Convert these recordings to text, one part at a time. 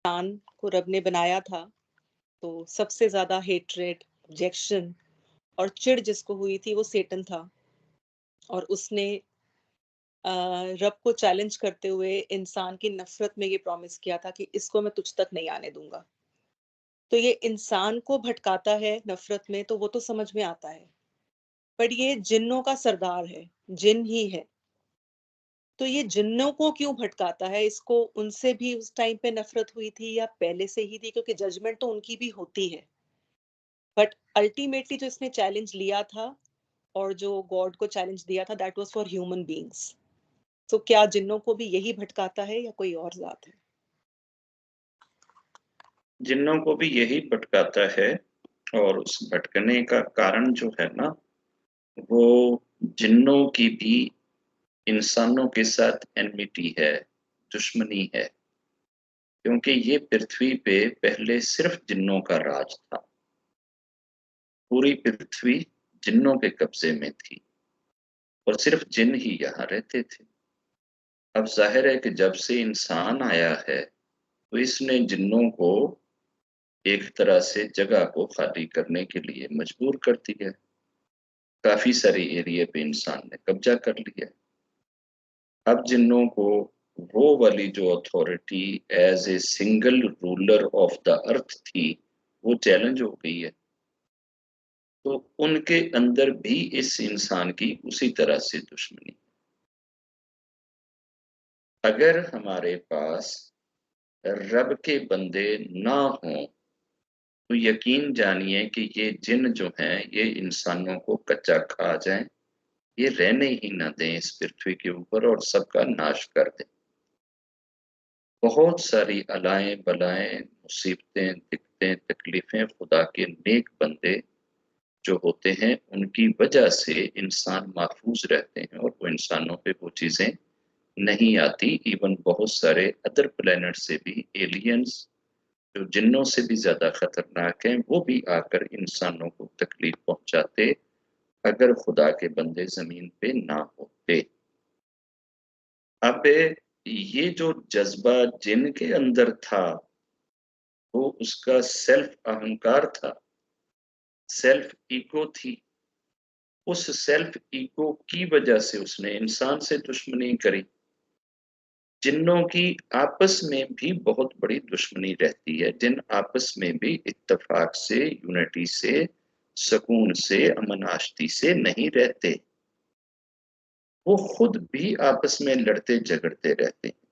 इंसान को रब ने बनाया था, तो सबसे ज़्यादा हेट्रेड, ऑब्जेक्शन और चिढ़ जिसको हुई थी वो सेटन था और उसने रब को चैलेंज करते हुए इंसान की नफ़रत में ये प्रॉमिस किया था कि इसको मैं तुझ तक नहीं आने दूँगा। तो ये इंसान को भटकाता है नफ़रत में तो वो तो समझ में आता है, पर ये जिन्नों का सरदार है, जिन ही है। तो ये जिन्नों को क्यों भटकाता है? इसको उनसे भी उस टाइम पे नफ़रत हुई थी या पहले से ही थी? क्योंकि जजमेंट तो उनकी भी होती है। बट अल्टीमेटली जो इसने चैलेंज लिया था और जो गॉड को चैलेंज दिया था that was for human beings. तो क्या जिन्नों को भी यही भटकाता है या कोई और ज़ात है? जिन्नों को भी यही भटकाता है और उस भटकने का कारण जो है ना, वो जिन्नों की भी इंसानों के साथ एनमिटी है, दुश्मनी है। क्योंकि ये पृथ्वी पे पहले सिर्फ जिन्नों का राज था। पूरी पृथ्वी जिन्नों के कब्जे में थी और सिर्फ जिन्न ही यहाँ रहते थे। अब ज़ाहिर है कि जब से इंसान आया है, तो इसने जिन्नों को एक तरह से जगह को खाली करने के लिए मजबूर कर दिया। काफ़ी सारे एरिया पे इंसान ने कब्जा कर लिया। अब जिन्नों को वो वाली जो authority as a single ruler of the earth थी, वो चैलेंज हो गई है। तो उनके अंदर भी इस इंसान की उसी तरह से दुश्मनी। अगर हमारे पास रब के बंदे ना हों, तो यकीन जानिए कि ये जिन जो हैं, ये इंसानों को कच्चा खा जाएँ, ये रहने ही ना दें इस पृथ्वी के ऊपर और सबका नाश कर दें। बहुत सारी अलाएँ-बलाएँ, मुसीबतें, दिक्कतें, तकलीफ़ें खुदा के नेक बंदे जो होते हैं, उनकी वजह से इंसान महफूज़ रहते हैं और वो इंसानों पे वो चीज़ें नहीं आती। इवन बहुत सारे अदर प्लैनेट से भी एलियंस जो जिन्नों से भी ज़्यादा खतरनाक हैं, वो भी आकर इंसानों को तकलीफ़ पहुँचाते, अगर खुदा के बंदे ज़मीन पे ना होते। अब ये जो जज़्बा जिन के अंदर था, वो उसका सेल्फ अहंकार था, सेल्फ ईगो थी। उस सेल्फ ईगो की वजह से उसने इंसान से दुश्मनी करी। जिन्नों की आपस में भी बहुत बड़ी दुश्मनी रहती है, जिन आपस में भी इत्तेफाक से, यूनिटी से, सुकून से, अमन-आष्टी से नहीं रहते। वो खुद भी आपस में लड़ते-झगड़ते रहते हैं।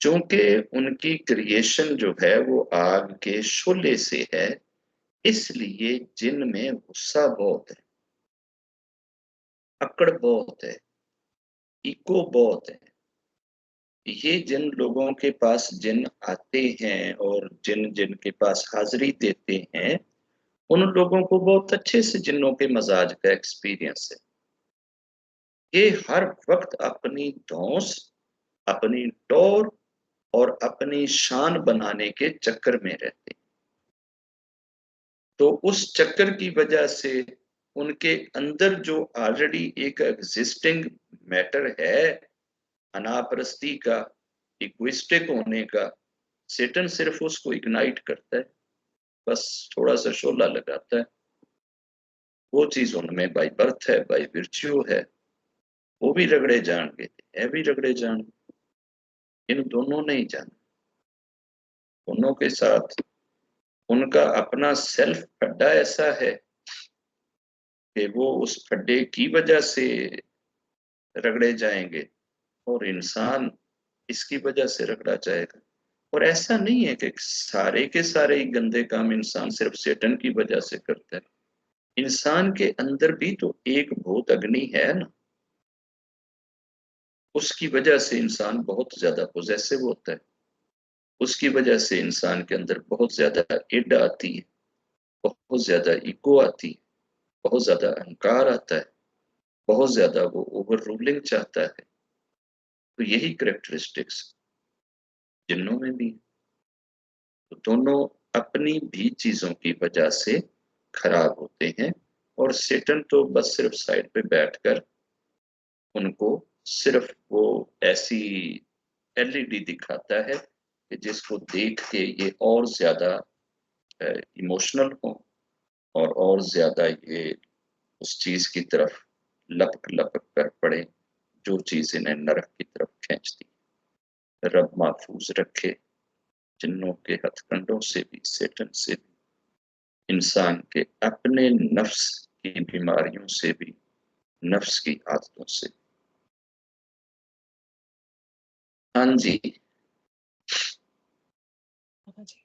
चूँकि उनकी क्रिएशन जो है वो आग के शोले से है, इसलिए जिन में गुस्सा बहुत है, अकड़ बहुत है, ईगो बहुत है। ये जिन लोगों के पास जिन आते हैं और जिनके पास हाज़िरी देते हैं, उन लोगों को बहुत अच्छे से जिन्नों के मज़ाज का एक्सपीरियंस है। ये हर वक़्त अपनी धौंस, अपनी टौर और अपनी शान बनाने के चक्कर में रहते हैं। तो उस चक्कर की वजह से उनके अंदर जो ऑलरेडी एक एग्ज़िस्टिंग मैटर है, अनापरस्ती का, इगोइस्टिक होने का, सैटन सिर्फ़ उसको इग्नाइट करता है, बस थोड़ा-सा शोला लगाता है। वो चीज़ उनमें बाय बर्थ है, बाय विर्च्यू है, वो भी रगड़े जाएँगे, ये भी रगड़े जाएँगे। इन दोनों ने ही जाना, दोनों के साथ उनका अपना सेल्फ खड्डा ऐसा है कि वो उस खड्डे की वजह से रगड़े जाएँगे और इंसान इसकी वजह से रगड़ा जाएगा। और ऐसा नहीं है कि सारे के सारे ही गंदे काम इंसान सिर्फ़ सैटन की वजह से करता है। इंसान के अंदर भी तो एक भूत अग्नि है ना, उसकी वजह से इंसान बहुत ज़्यादा पॉसेसिव होता है। उसकी वजह से इंसान के अंदर बहुत ज़्यादा इड आती है, बहुत ज़्यादा ईगो आती है, बहुत ज़्यादा अहंकार आता है, बहुत ज़्यादा वो ओवर रूलिंग चाहता है। तो यही कैरेक्टरिस्टिक्स जिन्नों में भी है। तो दोनों अपनी भी चीज़ों की वजह से खराब होते हैं और सैटन तो बस सिर्फ़ साइड पे बैठकर उनको सिर्फ़ वो ऐसी एलईडी दिखाता है कि जिसको देख के ये और ज़्यादा इमोशनल हों और ज़्यादा ये उस चीज़ की तरफ लपक-लपक कर पड़े, जो चीज़ इन्हें नरक की तरफ खींचती है। रब महफूज़ रखे जिन्नों के हथकंडों से भी, सैटन से भी, इंसान के अपने नफ्स की बीमारियों से भी, नफ्स की आदतों से। हाँ जी। हाँ जी।